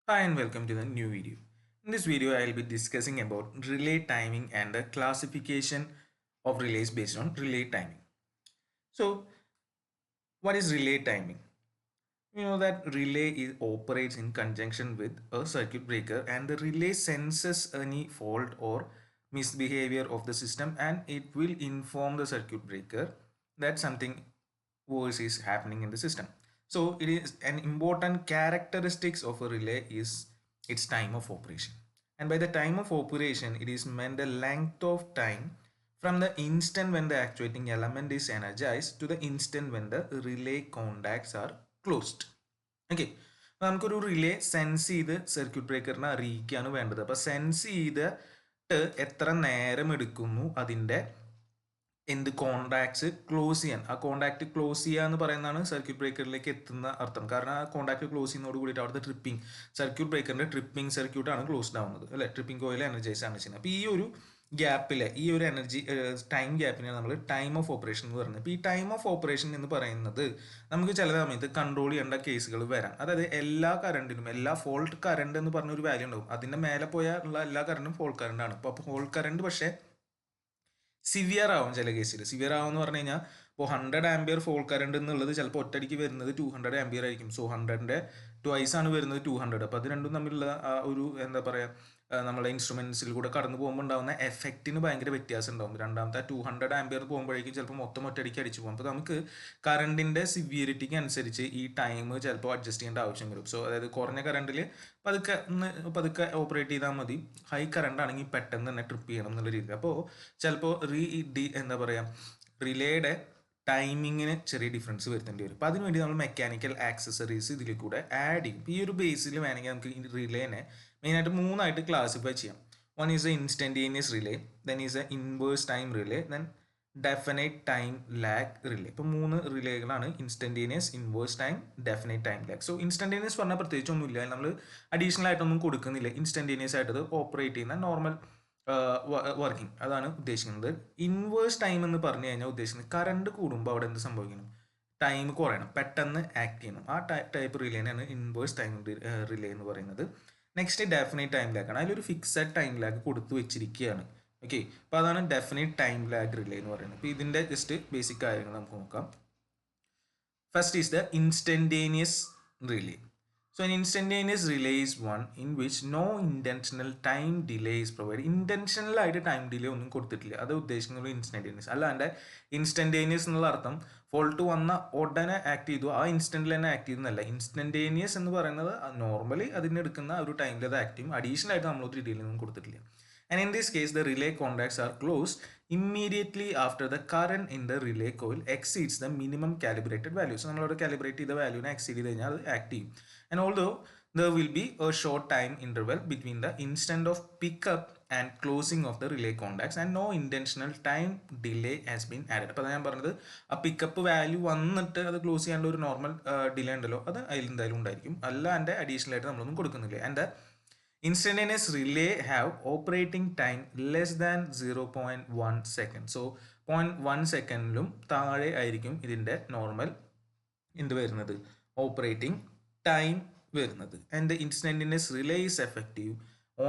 Hi and welcome to the new video. In this video, I will be discussing about relay timing and the classification of relays based on relay timing. So, what is relay timing? You know that operates in conjunction with a circuit breaker and the relay senses any fault or misbehavior of the system and it will inform the circuit breaker that something worse is happening in the system. So it is an important characteristics of a relay is its time of operation. And by the time of operation, it is meant the length of time from the instant when the actuating element is energized to the instant when the relay contacts are closed. Okay, നമുക്കൊരു relay sense ചെയ്ത് circuit ബ്രേക്കറിനെ അറിയിക്കുകയാണ് വേണ്ടത്. അപ്പോൾ sense ചെയ്തിട്ട് എത്ര നേരം എടുക്കുന്നു അതിൻ്റെ കോണ്ടാക്ട്സ് ക്ലോസ് ചെയ്യാൻ. ആ കോണ്ടാക്ട് ക്ലോസ് ചെയ്യുക എന്ന് പറയുന്നതാണ് സർക്യൂട്ട് ബ്രേക്കറിലേക്ക് എത്തുന്ന അർത്ഥം. കാരണം ആ കോണ്ടാക്ട് ക്ലോസ് ചെയ്യുന്നതോട് കൂടിയിട്ട് അവിടുത്തെ സർക്യൂട്ട് ബ്രേക്കറിൻ്റെ ട്രിപ്പിംഗ് സർക്യൂട്ടാണ് ക്ലോസ്ഡ് ആവുന്നത് അല്ലേ, ട്രിപ്പിംഗ് കോയിൽ എനർജൈസ് ആണ് ചെയ്യുന്നത്. അപ്പോൾ ഈ ഒരു ഗ്യാപ്പിലെ ഈ ഒരു ടൈം ഗ്യാപ്പിനെയാണ് നമ്മൾ ടൈം ഓഫ് ഓപ്പറേഷൻ എന്ന് പറയുന്നത്. ഇപ്പോൾ ഈ ടൈം ഓഫ് ഓപ്പറേഷൻ എന്ന് പറയുന്നത് നമുക്ക് ചില സമയത്ത് കൺട്രോൾ ചെയ്യേണ്ട കേസുകൾ വരാം. അതായത് എല്ലാ കറണ്ടിനും ഫോൾട്ട് കറണ്ട് എന്ന് പറഞ്ഞ ഒരു വാല്യൂ ഉണ്ടാവും. അതിൻ്റെ മേലെ പോയാലുള്ള എല്ലാ കറണ്ടും ഫോൾട്ട് കറണ്ടാണ്. അപ്പോൾ ഫോൾട്ട് കറണ്ട് പക്ഷേ സിവിയർ ആവും. ചില കേസിൽ സിവിയർ ആവും എന്ന് പറഞ്ഞു കഴിഞ്ഞാൽ ഇപ്പോൾ 100 ആംബിയർ ഫോൾ കറണ്ട് എന്നുള്ളത് ചിലപ്പോൾ ഒറ്റയടിക്ക് വരുന്നത് 200 ആംബിയർ ആയിരിക്കും. സോ 100ൻ്റെ ട്വൈസ് ആണ് വരുന്നത് 200. അപ്പോൾ അത് രണ്ടും തമ്മിലുള്ള ആ ഒരു എന്താ പറയുക, നമ്മളെ ഇൻസ്ട്രുമെൻസിൽ കൂടെ കടന്നു പോകുമ്പോൾ ഉണ്ടാകുന്ന എഫക്റ്റിന് ഭയങ്കര വ്യത്യാസം ഉണ്ടാകും. രണ്ടാമത്തെ 200 ആംബിയർ പോകുമ്പോഴേക്കും ചിലപ്പോൾ മൊത്തം ഒറ്റയടിക്ക് അടിച്ചു പോകും. അപ്പോൾ നമുക്ക് കറണ്ടിൻ്റെ സിവിയറിറ്റിക്ക് അനുസരിച്ച് ഈ ടൈം ചിലപ്പോൾ അഡ്ജസ്റ്റ് ചെയ്യേണ്ട ആവശ്യം വരും. സോ അതായത് കുറഞ്ഞ കറണ്ടിൽ പതുക്കെ ഓപ്പറേറ്റ് ചെയ്താൽ മതി. ഹൈ കറണ്ട് ആണെങ്കിൽ പെട്ടെന്ന് തന്നെ ട്രിപ്പ് ചെയ്യണം എന്നുള്ള രീതി. അപ്പോൾ ചിലപ്പോൾ എന്താ പറയുക, റിലേയുടെ ടൈമിങ്ങിന് ചെറിയ ഡിഫറൻസ് വരുത്തേണ്ടി വരും. അപ്പോൾ അതിനുവേണ്ടി നമ്മൾ മെക്കാനിക്കൽ ആക്സസറീസ് ഇതിൽ കൂടെ ആഡ് ചെയ്യും. ഈ ഒരു ബേസിൽ വേണമെങ്കിൽ നമുക്ക് ഈ റിലേനെ മെയിനായിട്ട് മൂന്നായിട്ട് ക്ലാസിഫൈ ചെയ്യാം. One is a instantaneous relay, then is a inverse time relay, then definite time lag relay. ഇപ്പോൾ 3 റിലേകളാണ്: instantaneous, inverse time, definite time lag. So instantaneous പറഞ്ഞാൽ പ്രത്യേകിച്ച് ഒന്നുമില്ല, നമ്മൾ അഡീഷണൽ ആയിട്ടൊന്നും കൊടുക്കുന്നില്ല. ഇൻസ്റ്റൻറ്റേനിയസ് ആയിട്ട് ഓപ്പറേറ്റ് ചെയ്യുന്ന നോർമൽ വർക്കിംഗ് അതാണ് ഉദ്ദേശിക്കുന്നത്. ഇൻവേഴ്സ് ടൈം എന്ന് പറഞ്ഞു കഴിഞ്ഞാൽ ഉദ്ദേശിക്കുന്നത് കറണ്ട് കൂടുമ്പോൾ അവിടെ എന്ത് സംഭവിക്കണം, ടൈം കുറയണം, പെട്ടെന്ന് ആക്ട് ചെയ്യണം. ആ ടൈപ്പ് റിലേനാണ് ഇൻവേഴ്സ് ടൈം റിലേ എന്ന് പറയുന്നത്. നെക്സ്റ്റ് ഡെഫിനൈറ്റ് ടൈം ലാഗ് ആണ്. അതിലൊരു ഫിക്സഡ് ടൈം ലാഗ് കൊടുത്തു വെച്ചിരിക്കുകയാണ്. ഓക്കെ, അപ്പോൾ അതാണ് ഡെഫിനൈറ്റ് ടൈം ലാഗ് റിലേ എന്ന് പറയുന്നത്. അപ്പോൾ ഇതിൻ്റെ ജസ്റ്റ് ബേസിക് കാര്യങ്ങൾ നമുക്ക് നോക്കാം. First is the instantaneous relay. So an instantaneous relay is one in which no intentional time delay is provided. Intentional ആയിട്ട് ടൈം ഡിലേ ഒന്നും കൊടുത്തിട്ടില്ല. അത് ഉദ്ദേശിക്കുന്നത് ഇൻസ്റ്റൻറ്റേനിയസ്. അല്ലാണ്ട് ഇൻസ്റ്റൻറ്റേനിയസ് എന്നുള്ള അർത്ഥം ഫോൾട്ട് വന്ന ഉടനെ ആക്ട് ചെയ്തു, ആ ഇൻസ്റ്റൻറ്റിൽ തന്നെ ആക്ട് ചെയ്തെന്നല്ല. ഇൻസ്റ്റൻറ്റേനിയസ് എന്ന് പറയുന്നത് നോർമലി അതിനെടുക്കുന്ന ഒരു ടൈമിൽ അത് ആക്ട് ചെയ്യും. അഡീഷണൽ ആയിട്ട് നമ്മൾ ഒരു ഡീലേ ഒന്നും കൊടുത്തിട്ടില്ല. And in this case, the relay contacts are closed immediately after the current in the relay coil exceeds the minimum calibrated value. So, നമ്മളോട് കാലിബ്രേറ്റ് ചെയ്ത വാല്യൂനെ എക്സീഡ് ചെയ്ത് കഴിഞ്ഞാൽ അത് ആക്ട് ചെയ്യും. And although there will be a short time interval between the instant of pickup and closing of the relay contacts and no intentional time delay has been added. അപ്പോൾ ഞാൻ പറഞ്ഞത് ആ pickup value വന്നിട്ട് അത് close ചെയ്യാനുള്ള ഒരു normal delay ഉണ്ടല്ലോ, അത് അതിൽ എന്തായാലും ഉണ്ടായിരിക്കും. അല്ലാണ്ട് അഡീഷണൽ ആയിട്ട് നമ്മളൊന്നും കൊടുക്കുന്നില്ല. And instantaneous relay have operating time less than 0.1 second. So 0.1 സെക്കൻഡിലും താഴെ ആയിരിക്കും ഇതിൻ്റെ നോർമൽ എന്ത് വരുന്നത്, ഓപ്പറേറ്റിംഗ് ടൈം വരുന്നത്. And the instantaneous relay is effective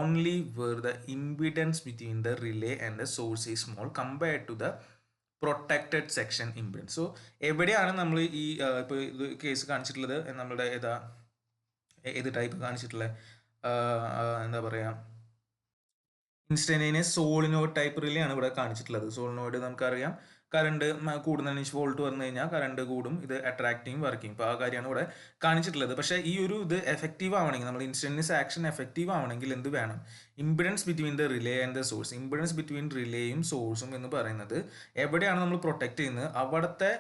only where the impedance between the relay and the source is small compared to the protected section impedance. So എവിടെയാണ് നമ്മൾ ഈ ഇപ്പോൾ ഇത് കേസ് കാണിച്ചിട്ടുള്ളത്, നമ്മുടെ ഏത് ടൈപ്പ് കാണിച്ചിട്ടുള്ളത്, എന്താ പറയുക, ഇൻസ്റ്റൻറ്റേനിയസ് സോളിനോയിഡ് ടൈപ്പ് റിലേ ആണ് ഇവിടെ കാണിച്ചിട്ടുള്ളത്. സോളിനോയിഡ് നമുക്കറിയാം കറണ്ട് കൂടുന്നതിന് വോൾട്ട് വന്നു കഴിഞ്ഞാൽ കറണ്ട് കൂടും, ഇത് അട്രാക്റ്റിംഗ് വർക്കിംഗ്. ഇപ്പോൾ ആ കാര്യമാണ് ഇവിടെ കാണിച്ചിട്ടുള്ളത്. പക്ഷേ ഈ ഒരു ഇത് എഫക്റ്റീവ് ആവണമെങ്കിൽ, നമ്മൾ ഇൻസ്റ്റൻറ്റേനിയസ് ആക്ഷൻ എഫക്റ്റീവ് ആവണമെങ്കിൽ എന്ത് വേണം, impedance between the relay and the source. Impedance between റിലേയും സോഴ്സും എന്ന് പറയുന്നത് എവിടെയാണ് നമ്മൾ പ്രൊട്ടക്ട് ചെയ്യുന്നത് അവിടുത്തെ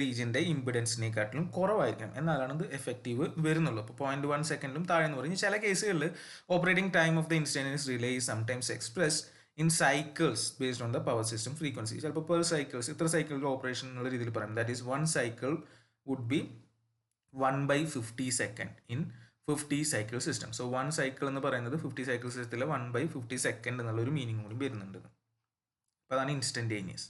റീജിയൻ്റെ ഇംപിഡൻസിനെക്കാട്ടിലും കുറവായിരിക്കണം, എന്നാലാണ് ഇത് എഫക്റ്റീവ് വരുന്നുള്ളൂ. അപ്പോൾ 0.1 സെക്കൻഡിലും താഴെ എന്ന് പറയും. ചില കേസുകളിൽ operating time of the instantaneous relay is sometimes expressed in cycles based on the power system frequency. ചിലപ്പോൾ പെർ സൈക്കിൾസ് ഇത്ര സൈക്കിളിൻ്റെ ഓപ്പറേഷൻ എന്നുള്ള രീതിയിൽ പറയും. That is 1 cycle would be 1/50 second in 50 cycle system. So 1 cycle എന്ന് പറയുന്നത് 50 cycle സിസ്റ്റത്തിലെ 1/50 second എന്നുള്ള ഒരു മീനിങ് കൂടി വരുന്നുണ്ട്. അപ്പോൾ അതാണ് instantaneous.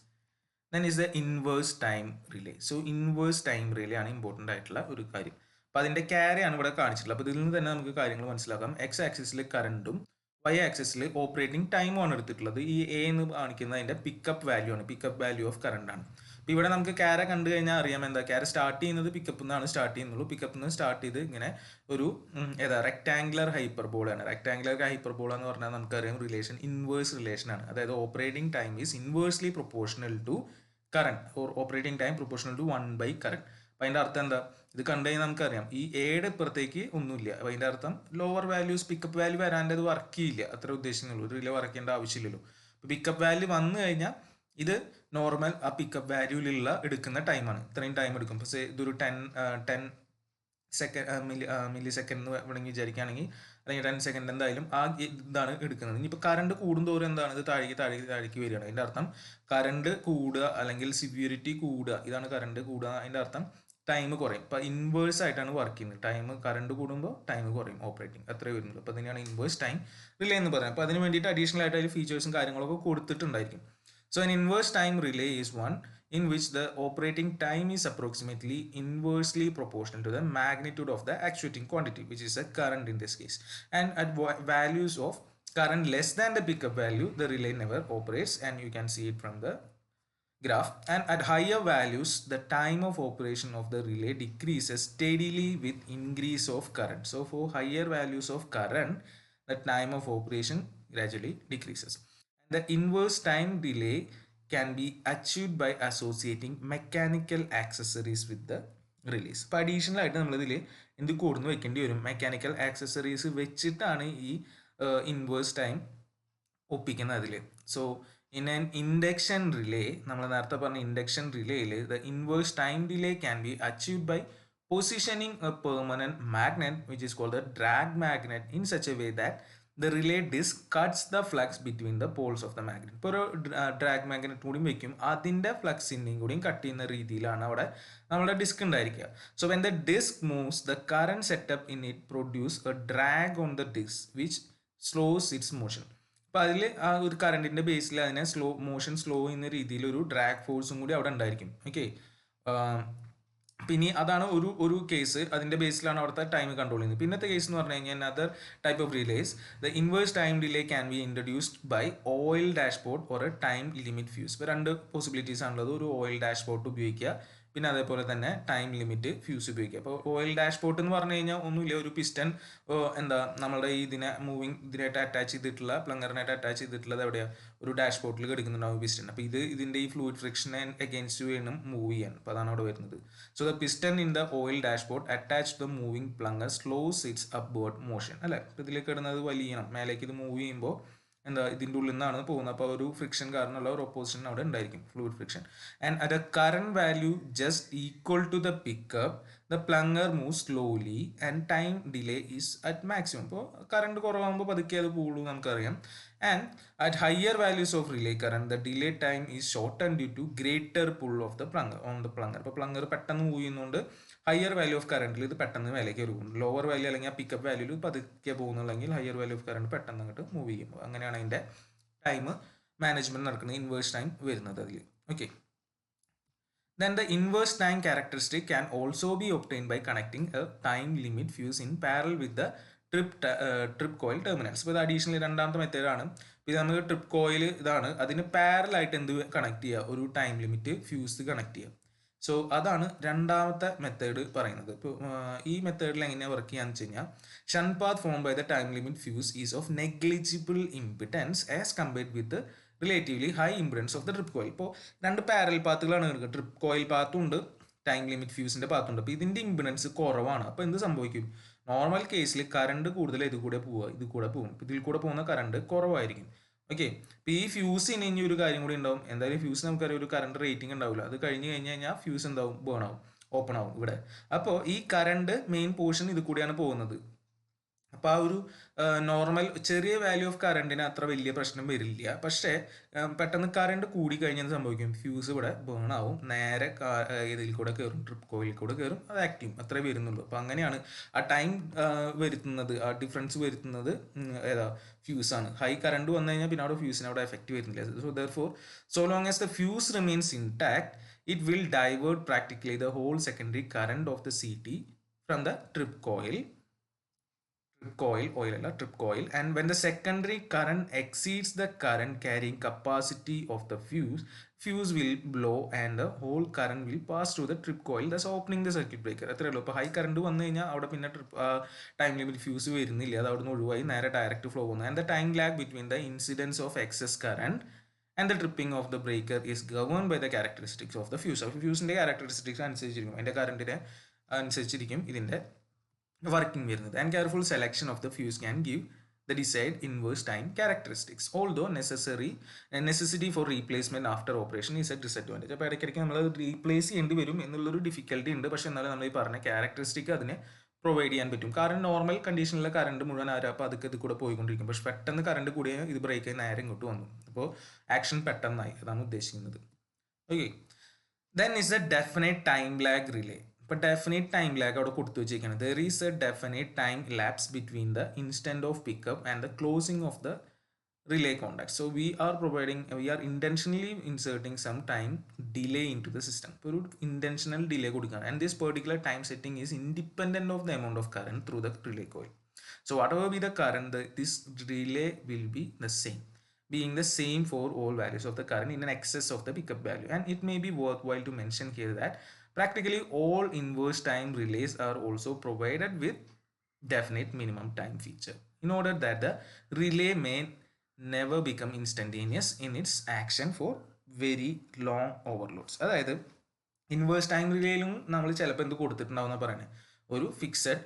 Then is the inverse time relay. So inverse time relay ആണ് ഇമ്പോർട്ടൻ്റ് ആയിട്ടുള്ള ഒരു കാര്യം. അപ്പോൾ അതിൻ്റെ ക്യാരിയാണ് ഇവിടെ കാണിച്ചിട്ടുള്ളത്. അപ്പോൾ ഇതിൽ നിന്ന് തന്നെ നമുക്ക് കാര്യങ്ങൾ മനസ്സിലാക്കാം. എക്സ് ആക്സിസിൽ കറണ്ടും വൈ ആക്സിസിൽ ഓപ്പറേറ്റിംഗ് ടൈമുമാണ് എടുത്തിട്ടുള്ളത്. ഈ എ എന്ന് കാണിക്കുന്നത് അതിൻ്റെ പിക്കപ്പ് വാല്യൂ ആണ്, പിക്കപ്പ് വാല്യൂ ഓഫ് കറണ്ട് ആണ്. അപ്പോൾ ഇവിടെ നമുക്ക് ക്യാര കണ്ടു കഴിഞ്ഞാൽ അറിയാം എന്താ, ക്യാര സ്റ്റാർട്ട് ചെയ്യുന്നത് പിക്കപ്പിൽ നിന്നാണ് സ്റ്റാർട്ട് ചെയ്യുന്നുള്ളൂ. പിക്കപ്പിൽ നിന്ന് സ്റ്റാർട്ട് ചെയ്ത് ഇങ്ങനെ ഒരു റെക്ടാങ്കുലർ ഹൈപ്പർബോളാണ്. റെക്ടാങ്കുലർ ഹൈപ്പർബോള എന്ന് പറഞ്ഞാൽ നമുക്കറിയാം റിലേഷൻ ഇൻവേഴ്സ് റിലേഷൻ ആണ്. അതായത് operating time is inversely proportional to current or operating time proportional to 1/current. അപ്പം അതിൻ്റെ അർത്ഥം എന്താ, ഇത് കണ്ടു കഴിഞ്ഞാൽ നമുക്കറിയാം ഈ എയുടെ ഇപ്പുറത്തേക്ക് ഒന്നുമില്ല. അപ്പോൾ അതിൻ്റെ അർത്ഥം ലോവർ വാല്യൂസ് പിക്കപ്പ് വാല്യൂ വരാൻ്റെ അത് വർക്ക് ചെയ്യില്ല, അത്ര ഉദ്ദേശിക്കുന്നുള്ളൂ. ഒരു റിലേ വർക്ക് ചെയ്യേണ്ട ആവശ്യമില്ലല്ലോ. അപ്പോൾ പിക്കപ്പ് വാല്യൂ വന്നു കഴിഞ്ഞാൽ ഇത് നോർമൽ ആ പിക്കപ്പ് വാല്യൂവിലുള്ള എടുക്കുന്ന ടൈമാണ്. ഇത്രയും ടൈം എടുക്കും. പക്ഷേ ഇതൊരു 10 മില്ലി സെക്കൻഡ് എന്ന് വേണമെങ്കിൽ വിചാരിക്കുകയാണെങ്കിൽ, അല്ലെങ്കിൽ 10 സെക്കൻഡ് എന്തായാലും ആ ഇതാണ് എടുക്കുന്നത്. ഇനിയിപ്പോൾ കറണ്ട് കൂടുന്തോറും എന്താണ്, ഇത് താഴേക്ക് വരികയാണ്. അതിൻ്റെ അർത്ഥം കറണ്ട് കൂടുക അല്ലെങ്കിൽ സിവിയറിറ്റി കൂടുക, ഇതാണ് കറണ്ട് കൂടുക. അതിൻ്റെ അർത്ഥം ടൈം കുറയും. ഇപ്പോൾ ഇൻവേഴ്സ് ആയിട്ടാണ് വർക്ക് ചെയ്യുന്നത്. ടൈം കറണ്ട് കൂടുമ്പോൾ ടൈം കുറയും ഓപ്പറേറ്റിംഗ്, അത്രേ വരുന്നുള്ളൂ. അപ്പോൾ അതിനെയാണ് ഇൻവേഴ്സ് ടൈം റിലേ എന്ന് പറയുന്നത്. അപ്പോൾ അതിന് വേണ്ടിയിട്ട് അഡീഷണൽ ആയിട്ട് അതിൽ ഫീച്ചേഴ്സും കാര്യങ്ങളൊക്കെ കൊടുത്തിട്ടുണ്ടായിരിക്കും. So an inverse time relay is one in which the operating time is approximately inversely proportional to the magnitude of the actuating quantity, which is the current in this case. And at values of current less than the pickup value, the relay never operates, and you can see it from the graph. And at higher values, the time of operation of the relay decreases steadily with increase of current. So for higher values of current, the time of operation gradually decreases. The inverse time delay can be achieved by associating mechanical accessories with the relays. അപ്പോൾ additional ആയിട്ട് നമ്മളിതിൽ എന്ത് കൂടുന്നു വെക്കേണ്ടി വരും, mechanical accessories വെച്ചിട്ടാണ് ഈ inverse time ഒപ്പിക്കുന്നത് അതിൽ. So in an induction relay, നമ്മൾ നേരത്തെ പറഞ്ഞ ഇൻഡക്ഷൻ റിലേയിൽ the inverse time delay can be achieved by positioning a permanent magnet which is called the drag magnet in such a way that the relay disc cuts the flux between the poles of the magnet. ഇപ്പോൾ ഒരു drag magnet കൂടി വെക്കും, അതിൻ്റെ ഫ്ലക്സിൻ്റെയും കൂടിയും cut ചെയ്യുന്ന രീതിയിലാണ് അവിടെ നമ്മുടെ ഡിസ്ക് ഉണ്ടായിരിക്കുക. So when the disc moves the current setup in it produce a drag on the disc which slows its motion. അപ്പോൾ അതിൽ ആ ഒരു കറണ്ടിൻ്റെ ബേസിൽ അതിനെ മോഷൻ സ്ലോ ചെയ്യുന്ന രീതിയിൽ ഒരു ഡ്രാഗ് ഫോഴ്സും കൂടി അവിടെ ഉണ്ടായിരിക്കും. ഓക്കെ, പിന്നെ അതാണ് ഒരു കേസ്, അതിൻ്റെ ബേസിലാണ് അവിടുത്തെ ടൈം കൺട്രോൾ ചെയ്യുന്നത്. പിന്നത്തെ കേസ് എന്ന് പറഞ്ഞു കഴിഞ്ഞാൽ other type of relays, the inverse time delay can be introduced by oil dashboard or a time limit fuse. ഇപ്പോൾ രണ്ട് പോസിബിലിറ്റീസ് ആണുള്ളത്, ഒരു ഓയിൽ ഡാഷ്ബോർഡ് ഉപയോഗിക്കുക, പിന്നെ അതേപോലെ തന്നെ ടൈം ലിമിറ്റ് ഫ്യൂസ് ഉപയോഗിക്കുക. അപ്പോൾ ഓയിൽ ഡാഷ്ബോർഡ് എന്ന് പറഞ്ഞു കഴിഞ്ഞാൽ ഒന്നുമില്ല, ഒരു പിസ്റ്റൺ നമ്മുടെ ഇതിനെ ഇതിനായിട്ട് അറ്റാച്ച് ചെയ്തിട്ടുള്ള പ്ലങ്കറിനായിട്ട് അറ്റാച്ച് ചെയ്തിട്ടുള്ളത് എവിടെയാണ്, ഒരു ഡാഷ്ബോർഡിൽ കിടക്കുന്നുണ്ടാവും പിസ്റ്റൺ. അപ്പോൾ ഇതിൻ്റെ ഈ ഫ്ലൂയിഡ് ഫ്രിക്ഷനെ എഗെയിൻസ്റ്റ് വേണം മൂവ് ചെയ്യാൻ. അപ്പോൾ അതാണ് അവിടെ വരുന്നത്. So the piston in the oil dashboard attach the moving plunger slows it's upward motion. അല്ലേ, ഇതിലേക്ക് ഇടുന്നത് വലിയണം, മേലേക്ക് ഇത് മൂവ് ചെയ്യുമ്പോൾ ഇതിൻ്റെ ഉള്ളിൽ നിന്നാണ് പോകുന്നത്. അപ്പോൾ ഒരു ഫ്രിക്ഷൻ കാരണമുള്ള ഒരു ഒപ്പോസിഷൻ അവിടെ ഉണ്ടായിരിക്കും, fluid friction. And at a current value just equal to the pickup the plunger move slowly and time delay is at maximum. ഇപ്പോൾ കറണ്ട് കുറവാകുമ്പോൾ പതുക്കെ അത് പോകുള്ളൂ നമുക്കറിയാം. And at higher values of relay current the delay time is shorten due to greater pull of the plunger on the plunger. ഇപ്പോൾ plunger പെട്ടെന്ന് move ചെയ്യുന്നതുകൊണ്ട് higher value of കറണ്ടിൽ ഇത് പെട്ടെന്ന് മേലേക്ക് വരും. ലോവർ വാല്യൂ അല്ലെങ്കിൽ ആ പിക്കപ്പ് വാല്യൂയിൽ പതുക്കെ പോകുന്നുണ്ടെങ്കിൽ ഹയർ വാല്യൂ ഓഫ് കറണ്ട് പെട്ടെന്ന് അങ്ങോട്ട് മൂവ് ചെയ്യും. അങ്ങനെയാണ് അതിൻ്റെ ടൈം മാനേജ്മെന്റ് നടക്കുന്നത്, ഇൻവേഴ്സ് ടൈം വരുന്നത് അതിൽ. Okay, then the inverse time characteristic can also be obtained by connecting a time limit fuse in parallel with the trip coil terminals. ഇപ്പോൾ ഇത് അഡീഷണൽ രണ്ടാമത്തെ മെത്തേഡാണ്. ഇത് നമുക്ക് ട്രിപ്പ് കോയിൽ ഇതാണ്, അതിന് പാരലായിട്ട് എന്ത് കണക്ട് ചെയ്യുക, ഒരു ടൈം ലിമിറ്റ് ഫ്യൂസ് കണക്ട് ചെയ്യുക. സോ അതാണ് രണ്ടാമത്തെ മെത്തേഡ് പറയുന്നത്. ഇപ്പോൾ ഈ മെത്തേഡിൽ എങ്ങനെയാണ് വർക്ക് ചെയ്യാന്ന് വെച്ച് കഴിഞ്ഞാൽ, shunt path form by the time limit fuse is of negligible impedance as compared with relatively high impedance of the trip coil. ഇപ്പോൾ രണ്ട് പാരൽ പാത്തുകളാണ് എടുക്കുക, ട്രിപ്പ് കോയിൽ പാത്തും ഉണ്ട്, ടൈം ലിമിറ്റ് ഫ്യൂസിൻ്റെ പാത്തുണ്ട്. അപ്പോൾ ഇതിൻ്റെ ഇംപിഡൻസ് കുറവാണ്. അപ്പോൾ എന്ത് സംഭവിക്കും, നോർമൽ കേസിൽ കറണ്ട് കൂടുതൽ ഇത് കൂടെ പോകും, ഇതിൽ കൂടെ പോകുന്ന കറണ്ട് കുറവായിരിക്കും. ഓക്കെ, ഇപ്പോൾ ഈ ഫ്യൂസിന് ഇനി ഒരു കാര്യം കൂടി ഉണ്ടാവും. എന്തായാലും ഫ്യൂസ് നമുക്കറിയാം ഒരു കറണ്ട് റേറ്റിംഗ് ഉണ്ടാവില്ല, അത് കഴിഞ്ഞ് കഴിഞ്ഞാൽ ഫ്യൂസ് എന്താവും, ബേൺ ആവും, ഓപ്പൺ ആവും ഇവിടെ. അപ്പോൾ ഈ കറണ്ട് മെയിൻ പോർഷൻ ഇത് കൂടിയാണ് പോകുന്നത്. അപ്പോൾ ആ ഒരു നോർമൽ ചെറിയ വാല്യൂ ഓഫ് കറണ്ടിന് അത്ര വലിയ പ്രശ്നം വരില്ല. പക്ഷേ പെട്ടെന്ന് കറണ്ട് കൂടി കഴിഞ്ഞാൽ സംഭവിക്കും, ഫ്യൂസ് ഇവിടെ ബേൺ ആവും, നേരെ ഇതിൽ കൂടെ കയറും, ട്രിപ്പ് കോയിൽ കൂടെ കയറും, അത് ആക്റ്റീവ് അത്രേ വരുന്നുള്ളൂ. അപ്പോൾ അങ്ങനെയാണ് ആ ടൈം വരുത്തുന്നത്, ആ ഡിഫറൻസ് വരുത്തുന്നത് ഏതാ, ഫ്യൂസാണ്. ഹൈ കറണ്ട് വന്നു കഴിഞ്ഞാൽ പിന്നെ അവിടെ ഫ്യൂസിന് അവിടെ എഫക്റ്റ് വരുന്നില്ല. So therefore so long as the fuse remains intact it will divert practically the whole secondary current of the CT from the trip coil, and when the secondary current exceeds the current carrying capacity of the fuse will blow and the whole current will pass through the trip coil, thus opening the circuit breaker. അത്രേ ഉള്ളൂ. ഇപ്പോൾ high current വന്നു കഴിഞ്ഞാൽ അവിടെ പിന്നെ time limit fuse വരുന്നില്ല, അത് അവിടെ നിന്ന് ഒഴിവായി നേരെ ഡയറക്റ്റ് ഫ്ലോ പോകുന്നു. And the time lag between the incidence of excess current and the tripping of the breaker is governed by the characteristics of the fuse. അപ്പോൾ ഫ്യൂസിൻ്റെ ക്യാരക്ടറിസ്റ്റിക്സ് അനുസരിച്ചിരിക്കും, അതിൻ്റെ കറണ്ടിനെ അനുസരിച്ചിരിക്കും ഇതിൻ്റെ വർക്കിംഗ് വരുന്നത്. And careful selection of the fuse can give the desired inverse time characteristics, although necessity for replacement after operation is a disadvantage. അപ്പോൾ ഇടയ്ക്കിടയ്ക്ക് നമ്മൾ replace ചെയ്യേണ്ടി വരും എന്നുള്ളൊരു ഡിഫിക്കൽട്ടി ഉണ്ട്. പക്ഷേ എന്നാലും നമ്മൾ ഈ പറഞ്ഞ ക്യാരക്ടറിസ്റ്റിക് അതിനെ പ്രൊവൈഡ് ചെയ്യാൻ പറ്റും. കാരണം നോർമൽ കണ്ടീഷനിലെ കറണ്ട് മുഴുവൻ അപ്പോൾ അതൊക്കെ ഇത് കൂടെ പോയിക്കൊണ്ടിരിക്കും. പക്ഷെ പെട്ടെന്ന് കറണ്ട് കൂടിയ ഇത് ബ്രേക്ക് ചെയ്ത് നേരെ ഇങ്ങോട്ട് വന്നു. അപ്പോൾ ആക്ഷൻ പെട്ടെന്നായി, അതാണ് ഉദ്ദേശിക്കുന്നത്. Okay, then is A definite time lag relay. ഇപ്പോൾ ഡെഫിനൈറ്റ് ടൈം ലാഗ് അവിടെ കൊടുത്തു വെച്ചിരിക്കുന്നത്. There is A definite time lapse between the instant of pickup and the closing of the relay contact. So we are intentionally inserting some time delay into the system. ഒരു intentional delay കൊടുക്കുകയാണ്. And this particular time setting is independent of the amount of current through the relay coil. So whatever be the current, this relay will be the same, being the same for all values of the current in an excess of the pickup value. And it may be worthwhile to mention here that practically all inverse time relays are also provided with definite minimum time feature in order that the relay may never become instantaneous in its action for very long overloads. അതായത് inverse time റിലേയിലും നമ്മൾ ചിലപ്പോൾ എന്ത് കൊടുത്തിട്ടുണ്ടാവുന്ന പറയുന്നത്, ഒരു fixed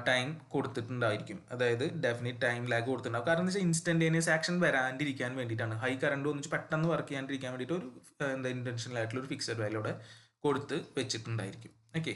time കൊടുത്തിട്ടുണ്ടായിരിക്കും. അതായത് definite time lag കൊടുത്തിട്ടുണ്ടാവും. കാരണം എന്താ വെച്ചാൽ ഇൻസ്റ്റന്റേനിയസ് ആക്ഷൻ വരാണ്ടിരിക്കാൻ വേണ്ടിയിട്ടാണ്. ഹൈ കറണ്ട് വന്നിട്ട് പെട്ടെന്ന് വർക്ക് ചെയ്യാണ്ടിരിക്കാൻ വേണ്ടിയിട്ട് ഒരു ഇന്റൻഷനൽ ആയിട്ടുള്ള ഒരു ഫിക്സഡ് വാല്യൂ അവിടെ കൊടുത്ത് വെച്ചിട്ടുണ്ടായിരിക്കും. ഓക്കെ,